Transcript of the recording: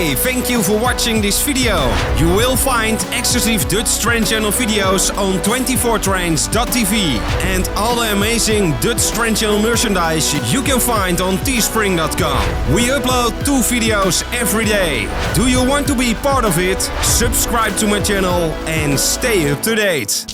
Hey, thank you for watching this video. You will find exclusive Dutch train channel videos on 24trains.tv and all the amazing Dutch train channel merchandise you can find on teespring.com. We upload 2 videos every day. Do you want to be part of it? Subscribe to my channel and stay up to date.